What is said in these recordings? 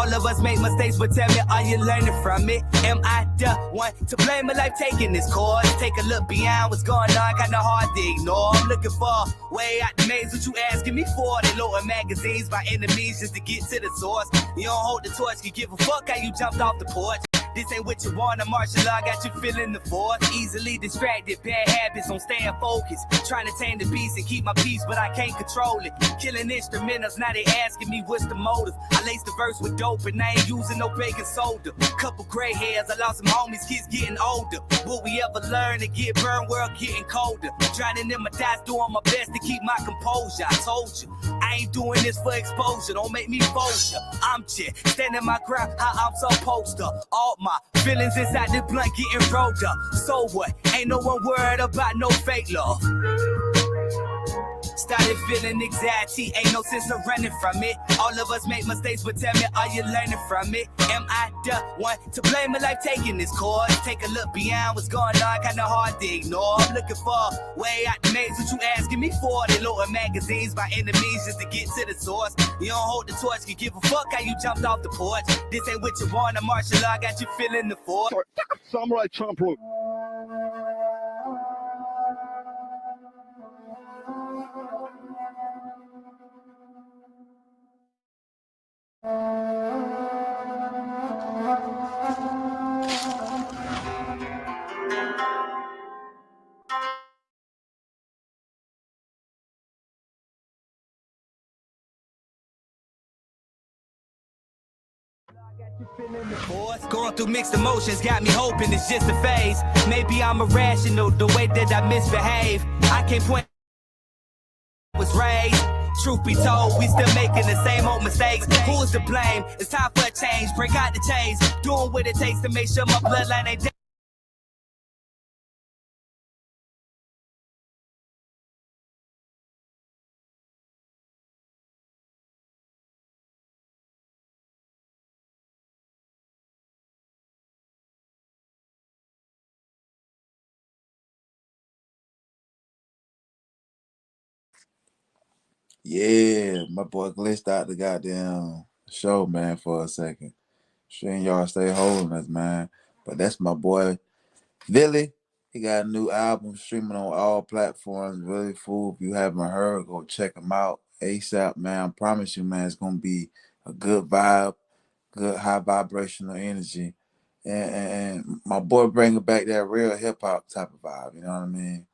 All of us make mistakes, but tell me, are you learning from it? Am I the one to blame my life taking this course? Take a look beyond what's going on, kinda hard to ignore. I'm looking for way out the maze, what you asking me for? They lower magazines, my enemies, just to get to the source. You don't hold the torch, you give a fuck how you jumped off the porch. This ain't what you want, a martial law got you feeling the force. Easily distracted, bad habits on staying focused. Trying to tame the beast and keep my peace, but I can't control it. Killing instrumentals, now they asking me what's the motive. I laced the verse with dope and I ain't using no baking soda. Couple gray hairs, I lost some homies, kids getting older. Will we ever learn to get burned, world getting colder? Drowning in my thoughts, doing my best to keep my composure. I told you, I ain't doing this for exposure, don't make me fold ya. I'm just standing my ground, how I'm supposed to. All my feelings inside the blunt getting rolled up. So what? Ain't no one worried about no fake love. Started feeling anxiety, ain't no sense of running from it. All of us make mistakes, but tell me, are you learning from it? Am I the one to blame my life taking this course? Take a look beyond what's going on, kinda hard to ignore. I'm looking for way out the maze, what you asking me for? They lower magazines, my enemies, just to get to the source. You don't hold the torch, you give a fuck how you jumped off the porch. This ain't what you want, a martial law got you feeling the force. Samurai Champloo. Going through mixed emotions got me hoping it's just a phase. Maybe I'm irrational the way that I misbehave. I can't point was raised. Truth be told, we still making the same old mistakes. Who's to blame? It's time for a change. Break out the chains. Doing what it takes to make sure my bloodline ain't dead. Yeah, my boy glitched out the goddamn show, man, for a second. Sure, y'all stay holding us, man. But that's my boy, Billy. He got a new album streaming on all platforms. Really fool. If you haven't heard, go check him out ASAP, man. I promise you, man, it's gonna be a good vibe, good high vibrational energy. And my boy bringing back that real hip hop type of vibe, you know what I mean?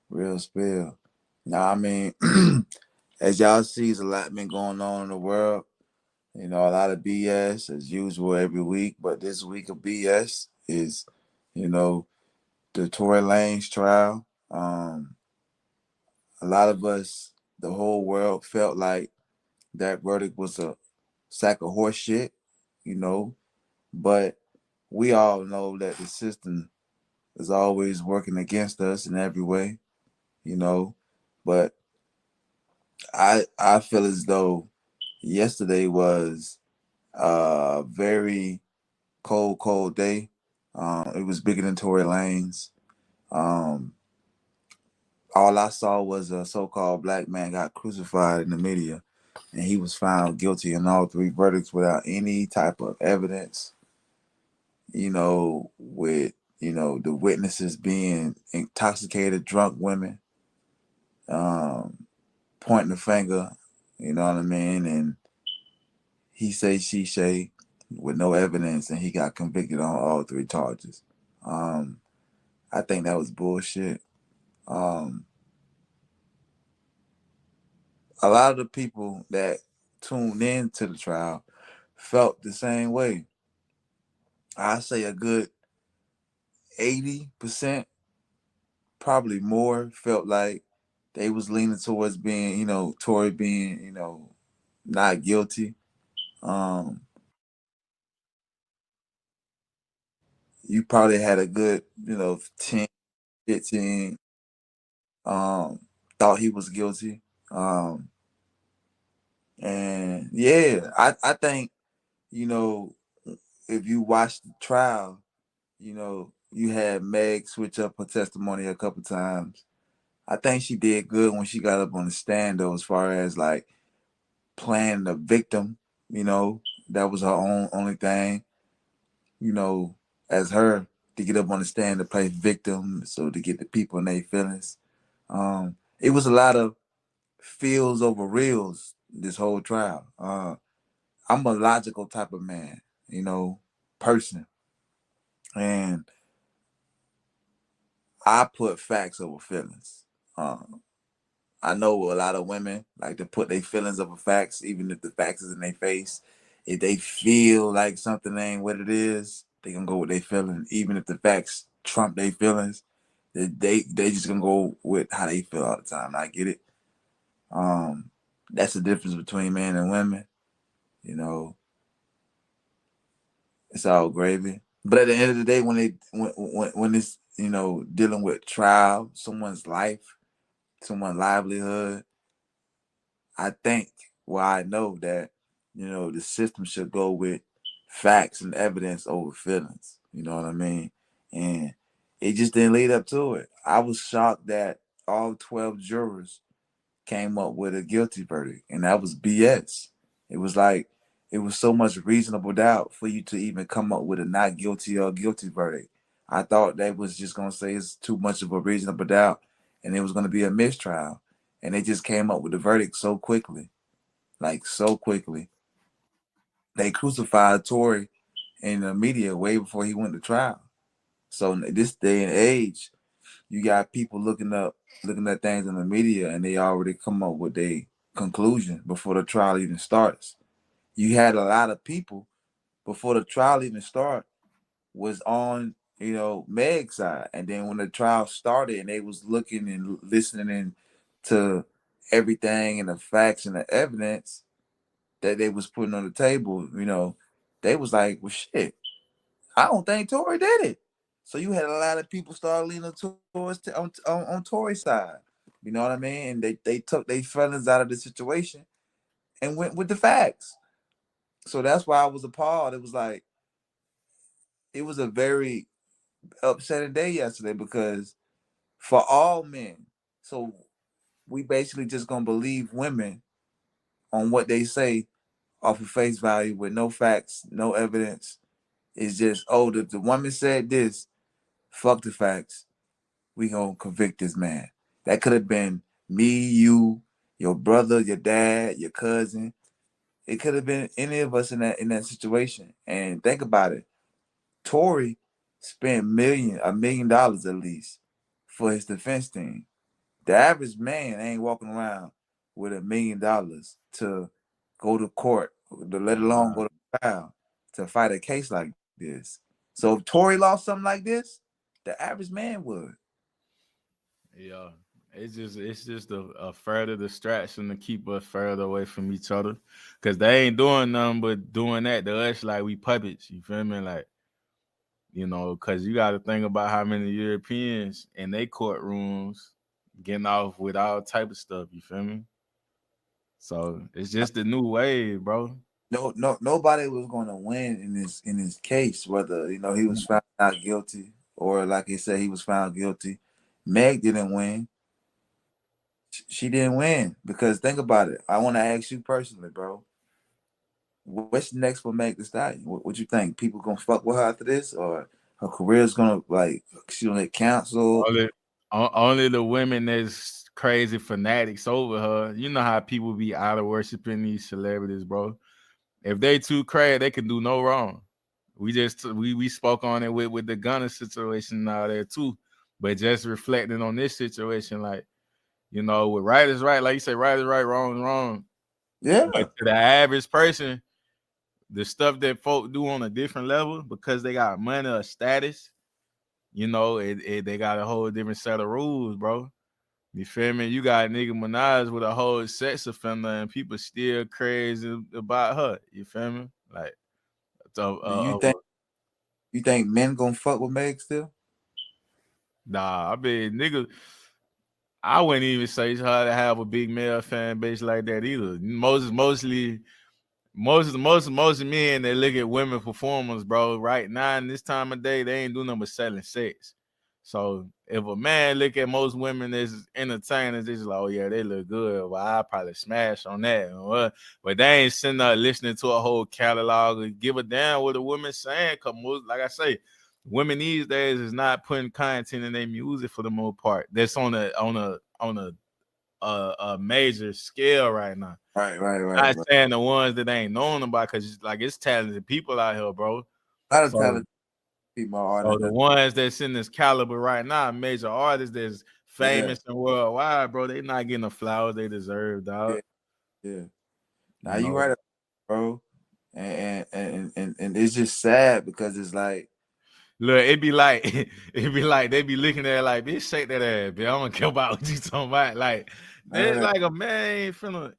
Real spill. Now, I mean, as y'all see, there's a lot been going on in the world. You know, a lot of BS as usual every week, but this week of BS is, you know, the Tory Lanez trial. A lot of us, the whole world, felt like that verdict was a sack of horse shit, you know, but we all know that the system is always working against us in every way, you know, but I feel as though yesterday was a very cold day. It was bigger than Tory Lanez. Um, all I saw was a so-called black man got crucified in the media, and he was found guilty in all three verdicts without any type of evidence. You know, with the witnesses being intoxicated, drunk women, um, pointing the finger. You know what I mean? And he say she say with no evidence, and he got convicted on all three charges. Um, I think that was bullshit. Um, a lot of the people that tuned in to the trial felt the same way. I say a good 80%, probably more, felt like they was leaning towards being, Tory being, not guilty. Um, you probably had a good, 10, 15 thought he was guilty. Um, and yeah, I think, you know, if you watch the trial, you had Meg switch up her testimony a couple times. I think she did good when she got up on the stand, though, as far as like playing the victim, That was her own only thing, you know, as her to get up on the stand to play victim, so to get the people in their feelings. It was a lot of feels over reals this whole trial. I'm a logical type of man, you know, person, and I put facts over feelings. Um, I know a lot of women like to put their feelings over facts, even if the facts is in their face. If they feel like something ain't what it is, they gonna go with their feelings, even if the facts trump their feelings. They just gonna go with how they feel all the time. I get it. Um, that's the difference between men and women. You know, it's all gravy. But at the end of the day, when it's dealing with trial, someone's life, someone's livelihood, I think, well, I know that the system should go with facts and evidence over feelings. You know what I mean? And it just didn't lead up to it. I was shocked that all 12 jurors came up with a guilty verdict, and that was BS. It was like it was so much reasonable doubt for you to even come up with a not guilty or guilty verdict. I thought they was just gonna say it's too much of a reasonable doubt, and it was gonna be a mistrial, and they just came up with the verdict so quickly, like so quickly. They crucified Tory in the media way before he went to trial. So in this day and age, you got people looking at things in the media, and they already come up with a conclusion before the trial even starts. You had a lot of people before the trial even started was on Meg's side, and then when the trial started and they was looking and listening to everything and the facts and the evidence that they was putting on the table, they was like, well, shit, I don't think Tory did it. So you had a lot of people start leaning towards on Tory's side. You know what I mean? And they took their feelings out of the situation and went with the facts. So that's why I was appalled. It was like it was a very upsetting day yesterday because for all men, so we basically just gonna believe women on what they say off of face value with no facts, no evidence. It's just, oh, the woman said this, fuck the facts. We gonna convict this man. That could have been me, you, your brother, your dad, your cousin. It could have been any of us in that situation. And think about it. Tory spent $1 million at least for his defense team. The average man ain't walking around with $1 million to go to court, to let alone go to trial to fight a case like this. So if Tory lost something like this, the average man would. Yeah. It's just a further distraction to keep us further away from each other. Cause they ain't doing nothing but doing that to us like we puppets. You feel me? Like, cause you gotta think about how many Europeans in their courtrooms getting off with all type of stuff, you feel me? So it's just the new wave, bro. Nobody was going to win in this case, whether he was found not guilty or like he said he was found guilty. Meg didn't win. She didn't win because think about it. I want to ask you personally, bro. What's next for Meg Thee Stallion? What you think? People gonna fuck with her after this, or her career's gonna like she gonna get canceled? Only the women that's crazy fanatics over her. You know how people be out of worshiping these celebrities, bro. If they too crazy, they can do no wrong. We spoke on it with the Gunner situation out there too, but just reflecting on this situation, like with right is right, like you say, right is right, wrong is wrong. Yeah, But to the average person, the stuff that folk do on a different level because they got money or status, they got a whole different set of rules, bro. You feel me? You got Nicki Minaj with a whole sex offender and people still crazy about her. You feel me? Like, so, do you think men gonna fuck with Meg still? nah, I mean, nigga, I wouldn't even say her to have a big male fan base like that either. Most men that look at women performers, bro, right now in this time of day, they ain't doing nothing but selling sex. So if a man look at most women as entertainers, it's like, oh yeah, they look good. Well, I probably smash on that. But they ain't sitting there listening to a whole catalog or give a damn what the woman saying. Cause most, like I say, women these days is not putting content in their music for the most part. That's on a major scale right now. Right. Not saying the ones that ain't known about, cause it's talented people out here, bro. A lot of So, talented people are so the artists. ones that's in this caliber right now, major artists that's famous and worldwide, bro, they not getting the flowers they deserve, dog. Yeah. Now you right, bro. And it's just sad because it's like, look, it be like they be looking at it like, bitch, shake that ass, bitch. I don't care about what you talking about. Like, there's like a man ain't finna,